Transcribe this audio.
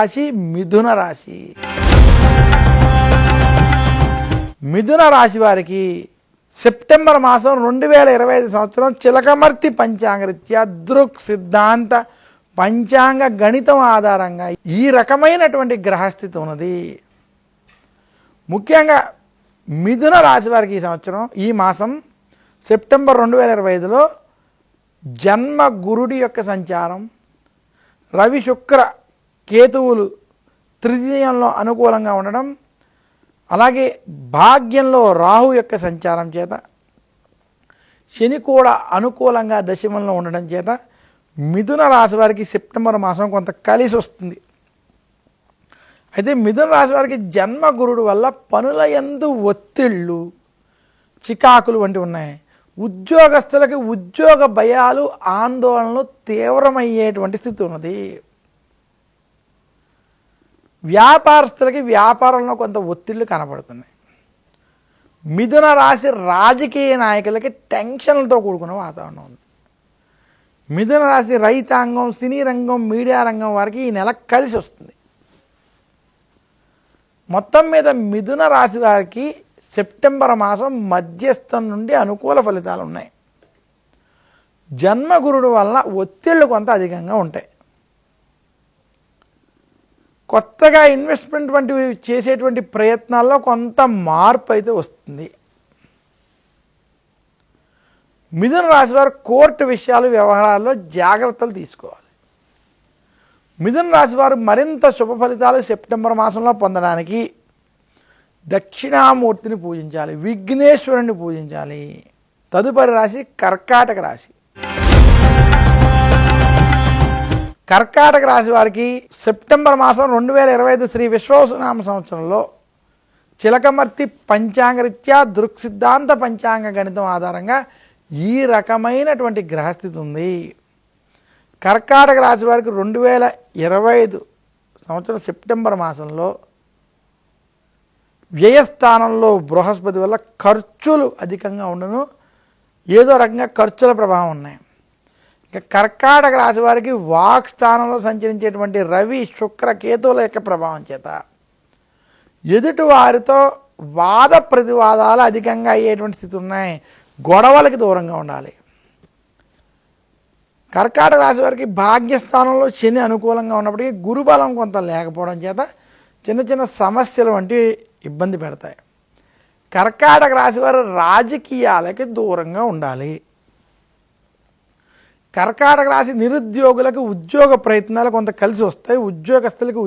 రాశి మిథున రాశి. మిథున రాశి వారికి సెప్టెంబర్ మాసం 2025 సంవత్సరం చిలకమర్తి పంచాంగరీత్యా దృక్ సిద్ధాంత పంచాంగ గణితం ఆధారంగా ఈ రకమైనటువంటి గ్రహస్థితి ఉన్నది. ముఖ్యంగా మిథున రాశి వారికి ఈ సంవత్సరం ఈ మాసం సెప్టెంబర్ 2025లో జన్మ గురుడి యొక్క సంచారం, రవి శుక్ర కేతువులు తృతీయంలో అనుకూలంగా ఉండడం, అలాగే భాగ్యంలో రాహు యొక్క సంచారం చేత, శని కూడా అనుకూలంగా దశమంలో ఉండడం చేత మిథున రాశి వారికి సెప్టెంబర్ మాసం కొంత కలిసి వస్తుంది. అయితే మిథున రాశి వారికి జన్మ గురుడు వల్ల పనుల యందు ఒత్తిళ్ళు, చికాకులు వంటివి ఉన్నాయి. ఉద్యోగస్తులకి ఉద్యోగ భయాలు, ఆందోళనలు తీవ్రమయ్యేటువంటి స్థితి ఉన్నది. వ్యాపారస్తులకి వ్యాపారంలో కొంత ఒత్తిళ్లు కనబడుతున్నాయి. మిథున రాశి రాజకీయ నాయకులకి టెన్షన్లతో కూడుకున్న వాతావరణం ఉంది. మిథున రాశి రైతాంగం, సినీ రంగం, మీడియా రంగం వారికి ఈ నెల కలిసి వస్తుంది. మొత్తం మీద మిథున రాశి వారికి సెప్టెంబర్ మాసం మధ్యస్థం నుండి అనుకూల ఫలితాలు ఉన్నాయి. జన్మగురుడు వలన ఒత్తిళ్లు కొంత అధికంగా ఉంటాయి. కొత్తగా ఇన్వెస్ట్మెంట్ వంటివి చేసేటువంటి ప్రయత్నాల్లో కొంత మార్పు అయితే వస్తుంది. మిథున రాశి వారు కోర్టు విషయాలు, వ్యవహారాల్లో జాగ్రత్తలు తీసుకోవాలి. మిథున రాశి వారు మరింత శుభ ఫలితాలు సెప్టెంబర్ మాసంలో పొందడానికి దక్షిణామూర్తిని పూజించాలి, విఘ్నేశ్వరుని పూజించాలి. తదుపరి రాశి కర్కాటక రాశి. కర్కాటక రాశి వారికి సెప్టెంబర్ మాసం 2025 శ్రీ విశ్వావసునామ సంవత్సరంలో చిలకమర్తి పంచాంగరీత్యా దృక్ సిద్ధాంత పంచాంగ గణితం ఆధారంగా ఈ రకమైనటువంటి గ్రహస్థితి ఉంది. కర్కాటక రాశి వారికి 2025 సంవత్సరం సెప్టెంబర్ మాసంలో వ్యయస్థానంలో బృహస్పతి వల్ల ఖర్చులు అధికంగా ఉండను, ఏదో రకంగా ఖర్చుల ప్రభావం ఉన్నాయి. ఇక కర్కాటక రాశి వారికి వాక్ స్థానంలో సంచరించేటువంటి రవి శుక్ర కేతువుల యొక్క ప్రభావం చేత ఎదుటి వారితో వాద ప్రతివాదాలు అధికంగా అయ్యేటువంటి స్థితి ఉన్నాయి. గొడవలకి దూరంగా ఉండాలి. కర్కాటక రాశి వారికి భాగ్యస్థానంలో శని అనుకూలంగా ఉన్నప్పటికీ గురుబలం కొంత లేకపోవడం చేత చిన్న చిన్న సమస్యలు వంటివి ఇబ్బంది పెడతాయి. కర్కాటక రాశి వారు రాజకీయాలకి దూరంగా ఉండాలి. కర్కాటక రాశి నిరుద్యోగులకు ఉద్యోగ ప్రయత్నాలు కొంత కలిసి వస్తాయి. ఉద్యోగస్తులకి